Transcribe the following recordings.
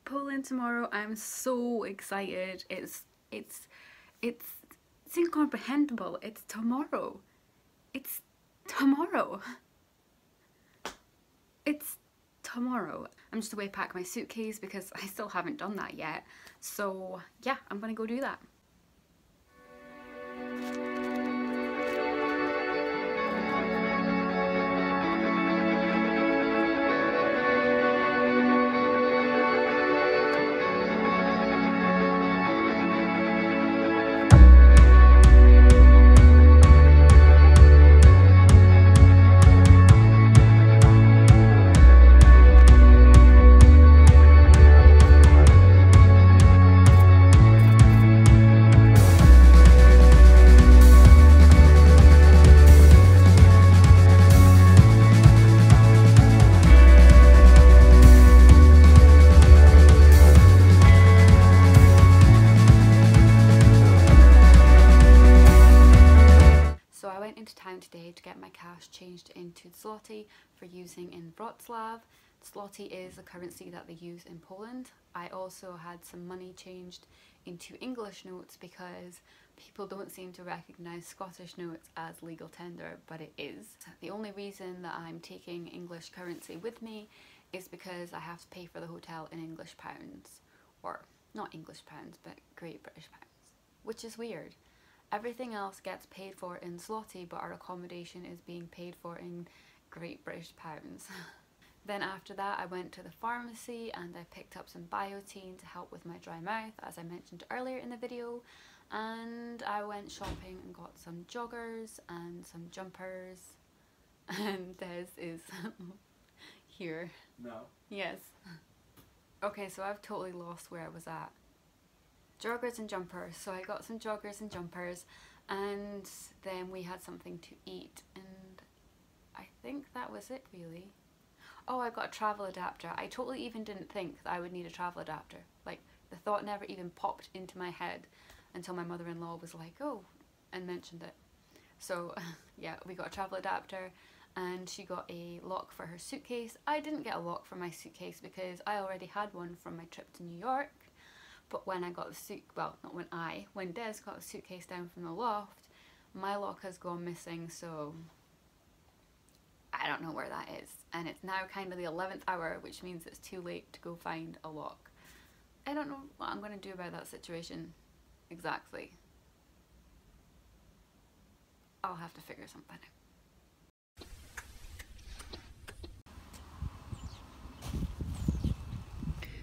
Poland tomorrow. I'm so excited. It's incomprehensible. It's tomorrow. It's tomorrow. It's tomorrow. I'm just away pack my suitcase because I still haven't done that yet. So yeah, I'm gonna go do that. Today to get my cash changed into zloty for using in Wroclaw. Zloty is a currency that they use in Poland. I also had some money changed into English notes because people don't seem to recognise Scottish notes as legal tender, but it is. The only reason that I'm taking English currency with me is because I have to pay for the hotel in English pounds, or not English pounds but Great British pounds, which is weird. Everything else gets paid for in zloty, but our accommodation is being paid for in Great British pounds. Then after that I went to the pharmacy and I picked up some Biotine to help with my dry mouth, as I mentioned earlier in the video, and I went shopping and got some joggers and some jumpers, and Des is here. No. Yes. Okay, so I've totally lost where I was at. Joggers and jumpers. So I got some joggers and jumpers, and then we had something to eat, and I think that was it really. Oh, I got a travel adapter. I totally even didn't think that I would need a travel adapter. Like, the thought never even popped into my head until my mother-in-law was like, oh, and mentioned it. So yeah, we got a travel adapter, and she got a lock for her suitcase. I didn't get a lock for my suitcase because I already had one from my trip to New York. But when I got the when Des got the suitcase down from the loft, my lock has gone missing, so I don't know where that is. And it's now kind of the 11th hour, which means it's too late to go find a lock. I don't know what I'm going to do about that situation exactly. I'll have to figure something out.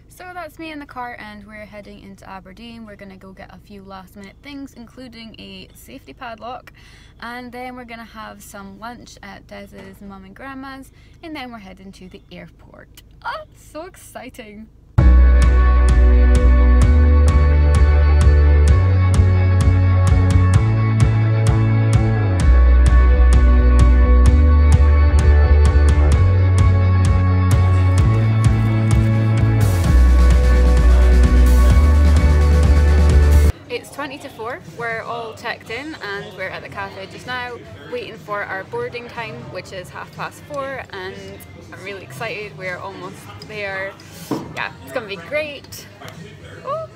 So that's me in the car, and we're heading into Aberdeen. We're gonna go get a few last minute things, including a safety padlock, and then we're gonna have some lunch at Des's mum and grandma's, and then we're heading to the airport. Ah, so exciting! It's 20 to 4, we're all checked in and we're at the cafe just now waiting for our boarding time, which is 4:30, and I'm really excited, we're almost there. Yeah, it's gonna be great. Ooh.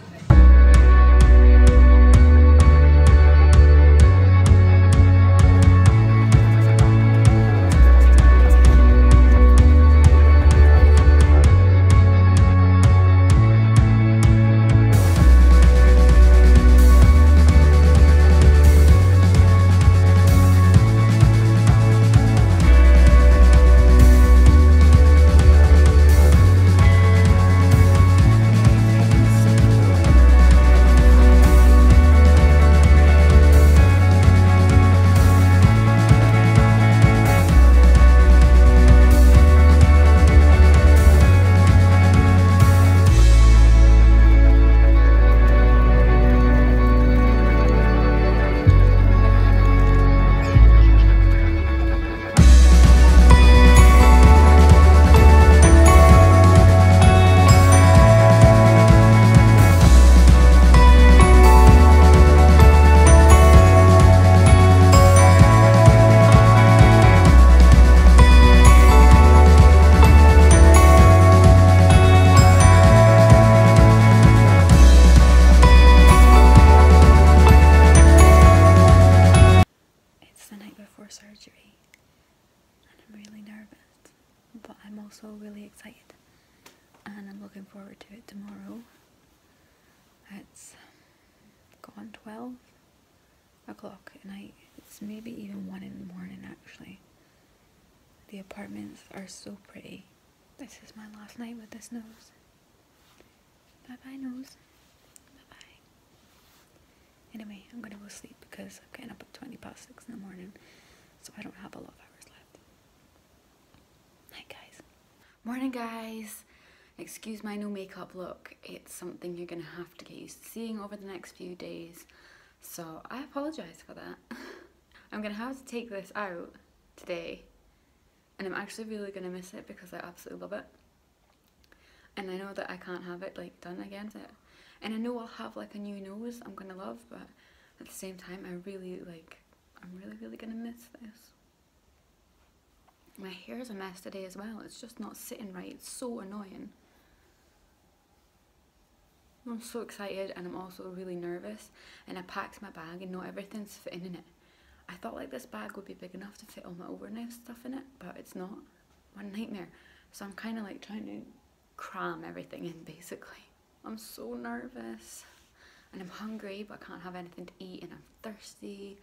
looking forward to it tomorrow. It's gone 12 o'clock at night. It's maybe even 1 in the morning actually. The apartments are so pretty. This is my last night with this nose. Bye bye nose. Bye bye. Anyway, I'm gonna go sleep because I'm getting up at 6:20 in the morning, so I don't have a lot of hours left. Night guys. Morning guys. Excuse my no makeup look. It's something you're gonna have to get used to seeing over the next few days, so I apologise for that. I'm gonna have to take this out today, and I'm actually really gonna miss it because I absolutely love it. And I know that I can't have it like done again. And I know I'll have like a new nose I'm gonna love, but at the same time I'm really gonna miss this. My hair's a mess today as well. It's just not sitting right. It's so annoying. I'm so excited and I'm also really nervous, and I packed my bag and not everything's fitting in it. I thought like this bag would be big enough to fit all my overnight stuff in it, but it's not. One nightmare. So I'm kind of like trying to cram everything in basically. I'm so nervous and I'm hungry but I can't have anything to eat and I'm thirsty.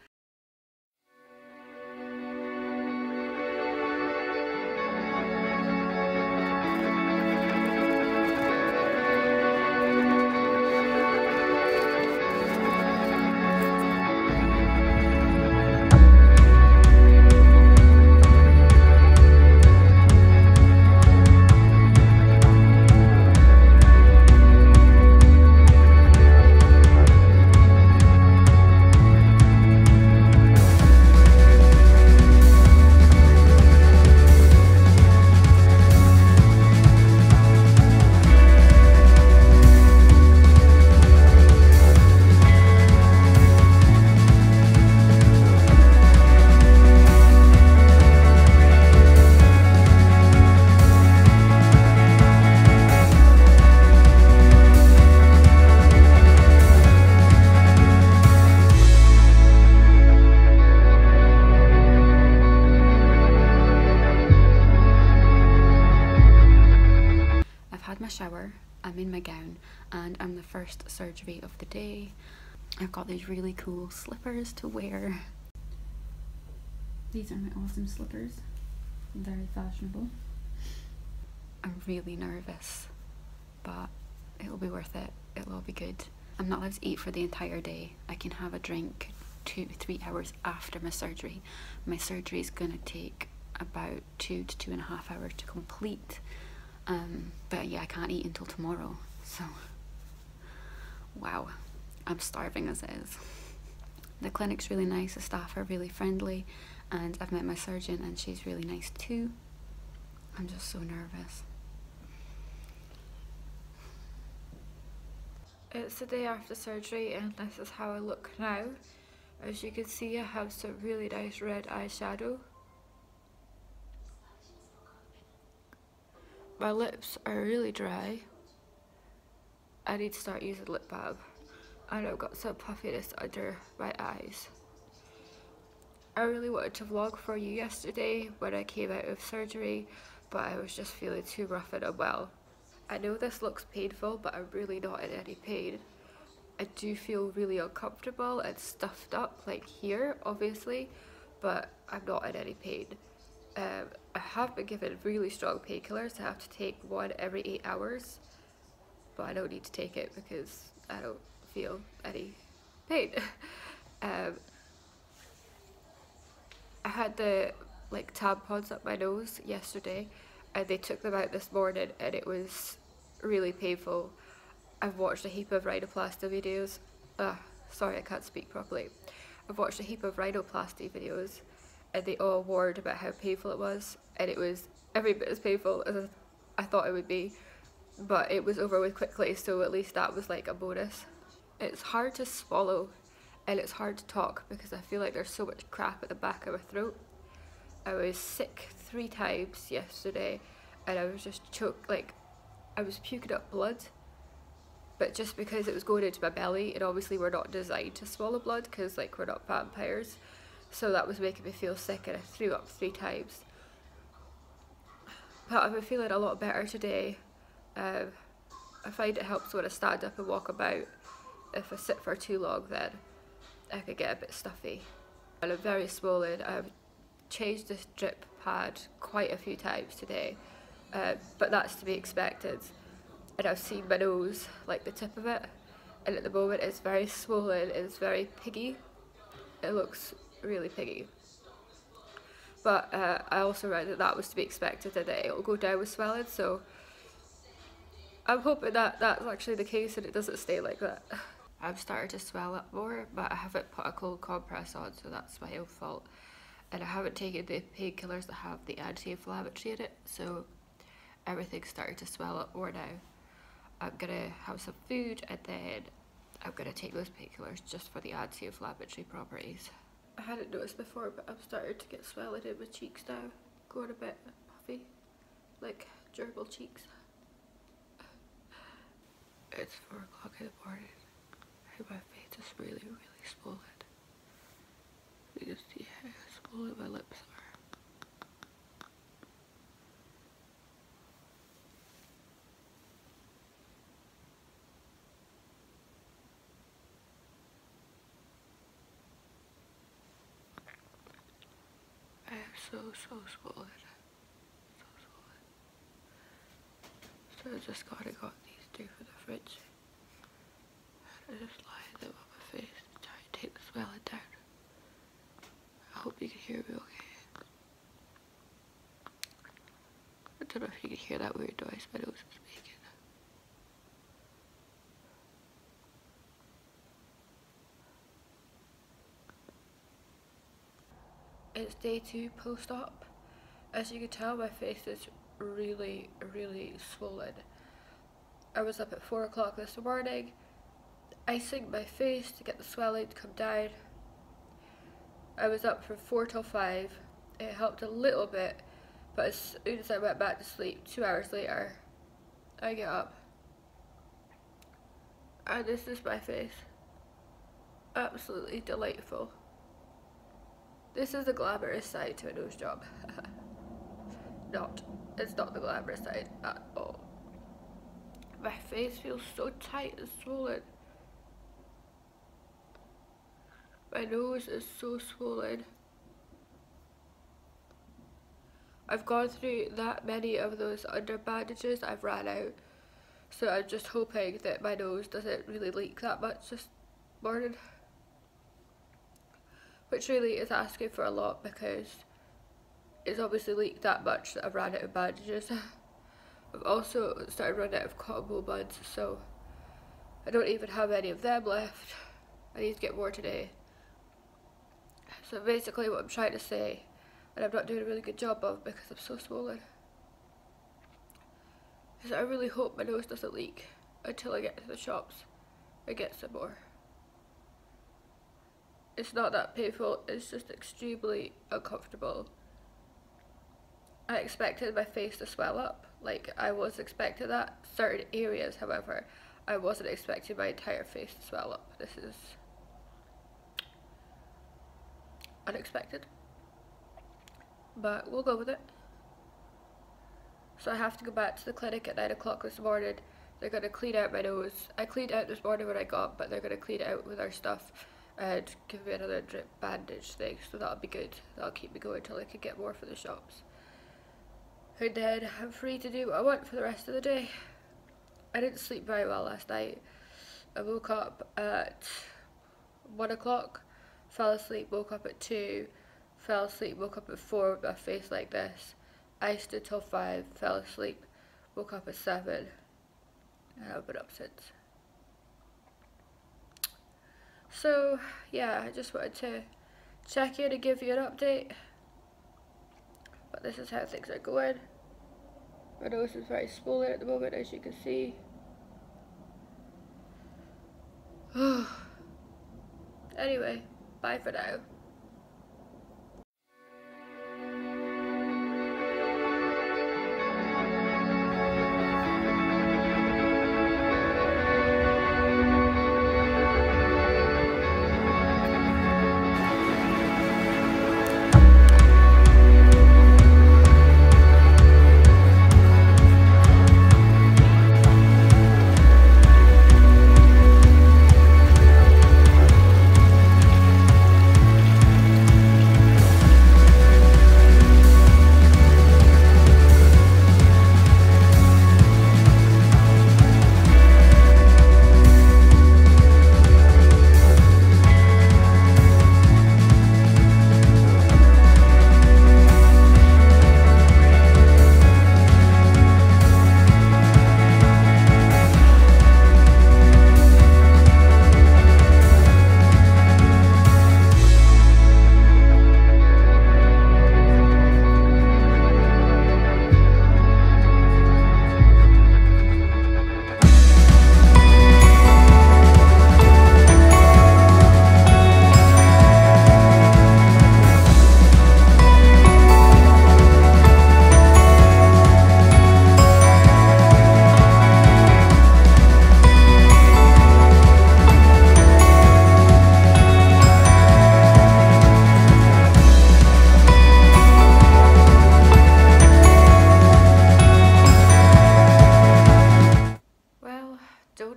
Shower, I'm in my gown and I'm the first surgery of the day. I've got these really cool slippers to wear. These are my awesome slippers, very fashionable. I'm really nervous, but it'll be worth it. It'll all be good. I'm not allowed to eat for the entire day. I can have a drink 2 to 3 hours after my surgery. My surgery is gonna take about 2 to 2.5 hours to complete. But yeah, I can't eat until tomorrow, so wow, I'm starving as it is. The clinic's really nice, the staff are really friendly, and I've met my surgeon and she's really nice too. I'm just so nervous. It's the day after surgery and this is how I look now. As you can see, I have some really nice red eyeshadow. My lips are really dry. I need to start using lip balm. And I've got some puffiness under my eyes. I really wanted to vlog for you yesterday when I came out of surgery, but I was just feeling too rough and unwell. I know this looks painful, but I'm really not in any pain. I do feel really uncomfortable and stuffed up, like here, obviously, but I'm not in any pain. I have been given really strong painkillers. I have to take one every 8 hours, but I don't need to take it because I don't feel any pain. I had the like tampons up my nose yesterday and they took them out this morning and it was really painful. I've watched a heap of rhinoplasty videos. Sorry, I can't speak properly. I've watched a heap of rhinoplasty videos and they all warned about how painful it was, and it was every bit as painful as I thought it would be, but it was over with quickly, so at least that was like a bonus. It's hard to swallow and it's hard to talk because I feel like there's so much crap at the back of my throat. I was sick 3 times yesterday and I was just I was puking up blood, but just because it was going into my belly, and obviously we're not designed to swallow blood because like we're not vampires, so that was making me feel sick and I threw up 3 times. But I've been feeling a lot better today. I find it helps when I stand up and walk about. If I sit for too long, then I could get a bit stuffy. And I'm very swollen. I've changed this drip pad quite a few times today, but that's to be expected. And I've seen my nose, like the tip of it, and at the moment it's very swollen, it's very piggy. It looks really piggy. But I also read that that was to be expected and that it'll go down with swelling, so I'm hoping that that's actually the case and it doesn't stay like that. I've started to swell up more, but I haven't put a cold compress on, so that's my own fault. And I haven't taken the painkillers that have the anti-inflammatory in it, so everything's starting to swell up more now. I'm gonna have some food and then I'm gonna take those painkillers just for the anti-inflammatory properties. I hadn't noticed before, but I'm starting to get swelling in my cheeks now. Going a bit puffy, like gerbil cheeks. It's 4 o'clock in the morning and my face is really, really swollen. You can see how swollen my lips are. I am so swollen. So swollen. So I just got these two for the fridge. And I just lie them on my face and try and take the swelling down. I hope you can hear me okay. I don't know if you can hear that weird noise my nose is making. It's day 2 post-op. As you can tell, my face is really, really swollen. I was up at 4 o'clock this morning, icing my face to get the swelling to come down. I was up from 4 till 5. It helped a little bit, but as soon as I went back to sleep, 2 hours later, I get up. And this is my face. Absolutely delightful. This is the glamorous side to a nose job. It's not the glamorous side at all. My face feels so tight and swollen. My nose is so swollen. I've gone through that many of those under bandages, I've ran out. So I'm just hoping that my nose doesn't really leak that much this morning. Which really is asking for a lot because it's obviously leaked that much that I've ran out of bandages. I've also started running out of cotton wool buds, so I don't even have any of them left. I need to get more today. So basically what I'm trying to say, and I'm not doing a really good job of because I'm so swollen, is that I really hope my nose doesn't leak until I get to the shops and get some more. It's not that painful, it's just extremely uncomfortable. I expected my face to swell up, like I was expecting that. Certain areas, however, I wasn't expecting my entire face to swell up. This is unexpected, but we'll go with it. So I have to go back to the clinic at 9 o'clock this morning. They're going to clean out my nose. I cleaned out this morning when I got, but they're going to clean it out with our stuff and give me another drip bandage thing, so that'll be good. That'll keep me going till I can get more for the shops. And then I'm free to do what I want for the rest of the day. I didn't sleep very well last night. I woke up at 1 o'clock, fell asleep, woke up at 2, fell asleep, woke up at 4 with my face like this, iced until 5, fell asleep, woke up at 7, and I've been up since. So yeah, I just wanted to check in and give you an update. But this is how things are going. My nose is very swollen at the moment, as you can see. Anyway, bye for now.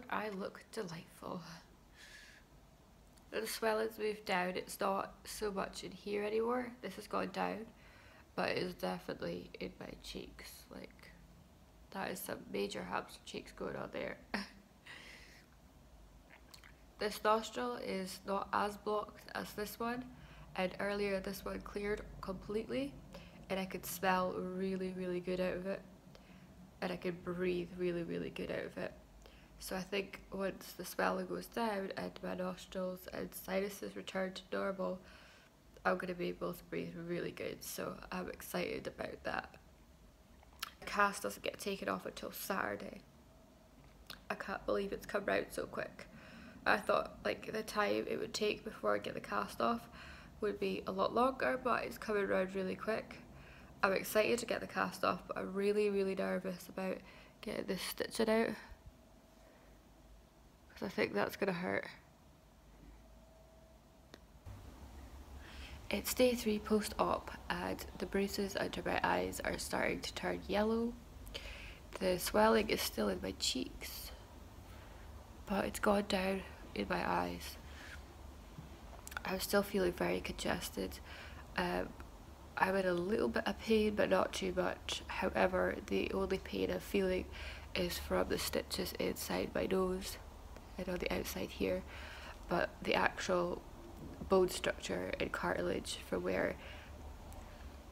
I look delightful. The swelling's moved down, it's not so much in here anymore. This has gone down, but it is definitely in my cheeks. Like, that is some major hamster cheeks going on there. This nostril is not as blocked as this one, and earlier this one cleared completely, and I could smell really, really good out of it, and I could breathe really, really good out of it. So I think once the swelling goes down and my nostrils and sinuses return to normal, I'm going to be able to breathe really good, so I'm excited about that. The cast doesn't get taken off until Saturday. I can't believe it's come round so quick. I thought like the time it would take before I get the cast off would be a lot longer, but it's coming round really quick. I'm excited to get the cast off, but I'm really, really nervous about getting this stitching out, because I think that's going to hurt. It's day 3 post-op, and the bruises under my eyes are starting to turn yellow. The swelling is still in my cheeks, but it's gone down in my eyes. I'm still feeling very congested. I'm in a little bit of pain, but not too much. However, the only pain I'm feeling is from the stitches inside my nose and on the outside here, but the actual bone structure and cartilage from where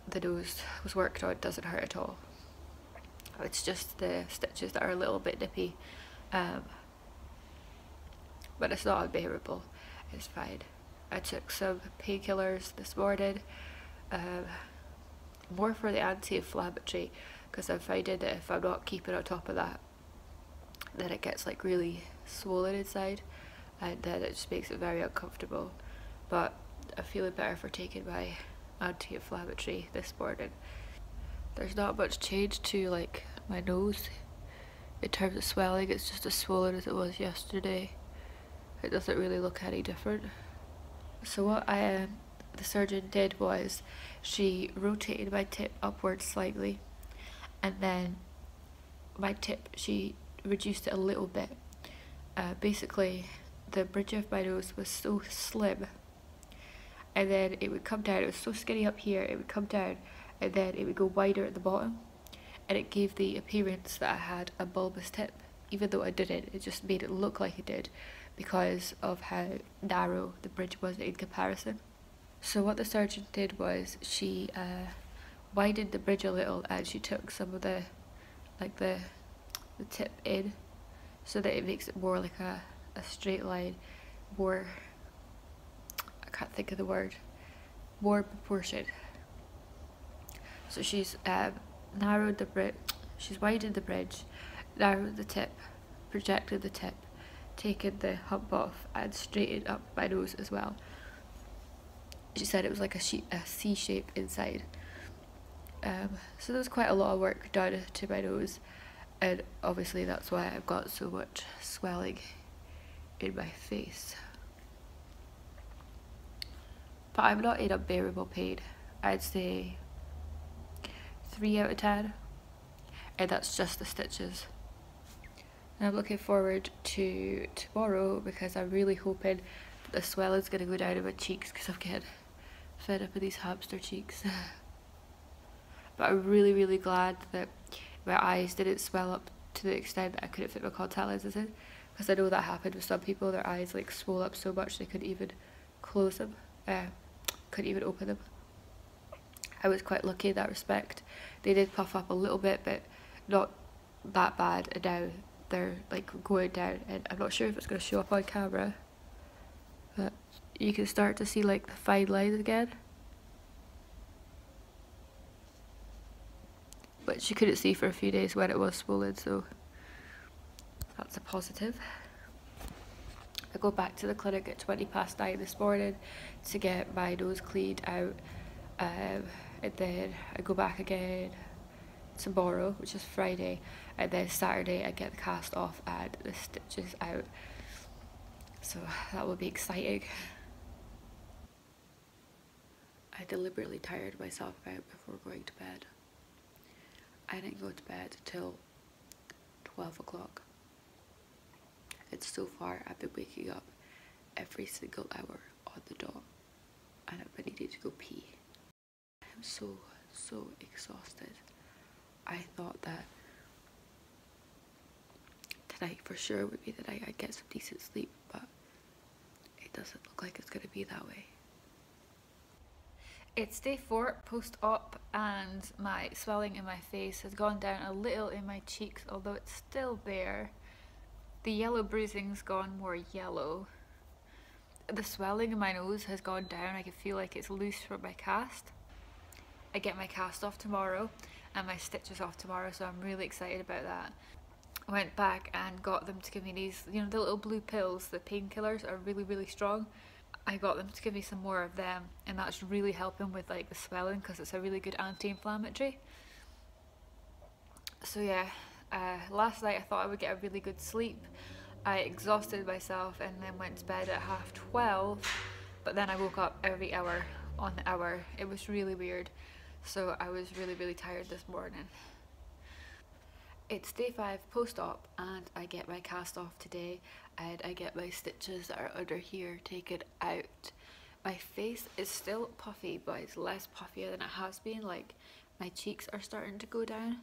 the nose was worked on doesn't hurt at all. It's just the stitches that are a little bit nippy, but it's not unbearable. It's fine. I took some painkillers this morning, more for the anti-inflammatory, because I'm finding that if I'm not keeping on top of that, then it gets like really swollen inside, and then it just makes it very uncomfortable. But I'm feeling better for taking my anti-inflammatory this morning. There's not much change to like my nose in terms of swelling. It's just as swollen as it was yesterday. It doesn't really look any different. So what the surgeon did was she rotated my tip upwards slightly, and then my tip, she reduced it a little bit. Basically the bridge of my nose was so slim, and then it would come down. It was so skinny up here, it would come down, and then it would go wider at the bottom, and it gave the appearance that I had a bulbous tip, even though I didn't. It just made it look like it did because of how narrow the bridge was in comparison. So what the surgeon did was she widened the bridge a little, and she took some of the tip in, so that it makes it more like a straight line, more, I can't think of the word, more proportion. So she's narrowed the bridge, she's widened the bridge, narrowed the tip, projected the tip, taken the hump off, and straightened up my nose as well. She said it was like a C shape inside. So there was quite a lot of work done to my nose, and obviously that's why I've got so much swelling in my face. But I'm not in unbearable pain. I'd say 3 out of 10, and that's just the stitches. And I'm looking forward to tomorrow, because I'm really hoping that the swelling's going to go down in my cheeks, because I'm getting fed up with these hamster cheeks. But I'm really, really glad that my eyes didn't swell up to the extent that I couldn't fit my contact lenses in, because I know that happened with some people. Their eyes like swole up so much they couldn't even close them, couldn't even open them. I was quite lucky in that respect. They did puff up a little bit, but not that bad, and now they're like going down, and I'm not sure if it's going to show up on camera, but you can start to see like the fine lines again, which you couldn't see for a few days when it was swollen, so that's a positive. I go back to the clinic at 9:20 this morning to get my nose cleaned out, and then I go back again tomorrow, which is Friday, and then Saturday I get the cast off and the stitches out, so that will be exciting. I deliberately tired myself out before going to bed. I didn't go to bed till 12 o'clock. And so far I've been waking up every single hour on the dot, and I've been needing to go pee. I'm so exhausted. I thought that tonight for sure would be the night I'd get some decent sleep, but it doesn't look like it's gonna be that way. It's day 4 post-op, and my swelling in my face has gone down a little in my cheeks, although it's still there. The yellow bruising's gone more yellow. The swelling in my nose has gone down. I can feel like it's loose from my cast. I get my cast off tomorrow and my stitches off tomorrow, so I'm really excited about that. I went back and got them to give me these, you know, the little blue pills, the painkillers are really strong. I got them to give me some more of them, and that's really helping with like the swelling because it's a really good anti-inflammatory. So yeah, last night I thought I would get a really good sleep. I exhausted myself and then went to bed at 12:30, but then I woke up every hour on the hour. It was really weird, so I was really tired this morning. It's day 5 post-op, and I get my cast off today, and I get my stitches that are under here taken out. My face is still puffy, but it's less puffier than it has been. Like, my cheeks are starting to go down,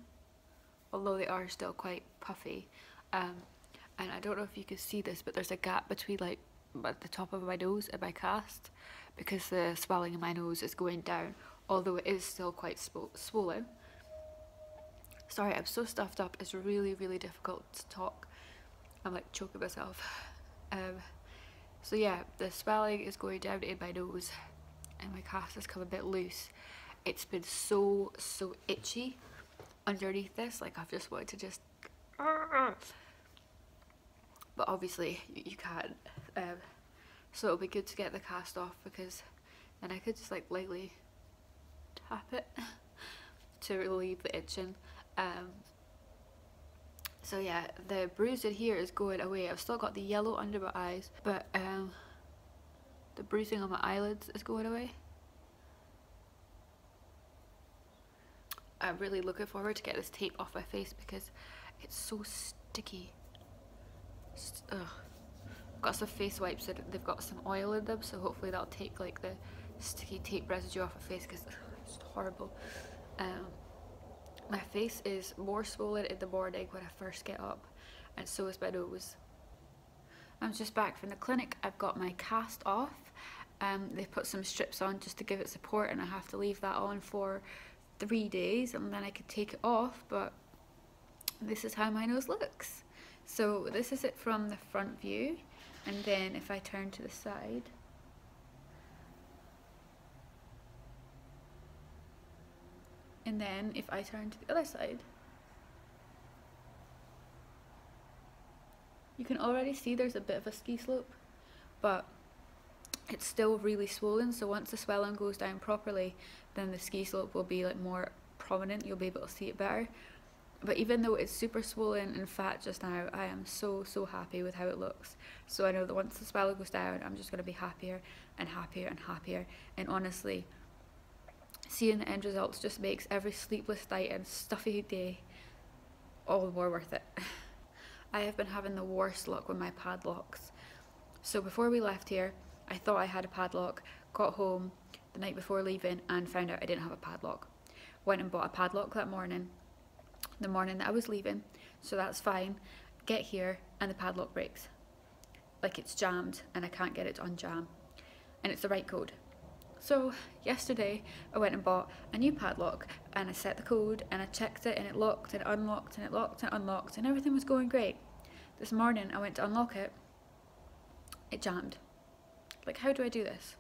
although they are still quite puffy. And I don't know if you can see this, but there's a gap between like at the top of my nose and my cast, because the swelling in my nose is going down, although it is still quite swollen. Sorry, I'm so stuffed up, it's really difficult to talk. I'm like choking myself. So yeah, the swelling is going down in my nose and my cast has come a bit loose. It's been so itchy underneath this, like I've just wanted to just... But obviously you can't. So it'll be good to get the cast off, because then I could just like lightly tap it to relieve the itching. So yeah, the bruising here is going away. I've still got the yellow under my eyes, but the bruising on my eyelids is going away. I'm really looking forward to get this tape off my face because it's so sticky. Ugh. I've got some face wipes and they've got some oil in them, so hopefully that'll take like the sticky tape residue off my face, because it's horrible. My face is more swollen in the morning when I first get up, and so is my nose. I'm just back from the clinic. I've got my cast off. They put some strips on just to give it support, and I have to leave that on for 3 days and then I could take it off, but this is how my nose looks. So this is it from the front view, and then if I turn to the side, and then if I turn to the other side, you can already see there's a bit of a ski slope, but it's still really swollen. So once the swelling goes down properly, then the ski slope will be like more prominent, you'll be able to see it better. But even though it's super swollen and fat just now, I am so happy with how it looks. So I know that once the swelling goes down, I'm just going to be happier and happier and happier. And honestly, seeing the end results just makes every sleepless night and stuffy day all the more worth it. I have been having the worst luck with my padlocks. So before we left here, I thought I had a padlock, got home the night before leaving and found out I didn't have a padlock. Went and bought a padlock that morning, the morning that I was leaving, so that's fine. Get here and the padlock breaks. Like it's jammed and I can't get it to unjam. And it's the right code. So yesterday I went and bought a new padlock and I set the code and I checked it and it locked and it unlocked and it locked and unlocked and everything was going great. This morning I went to unlock it, it jammed. Like, how do I do this?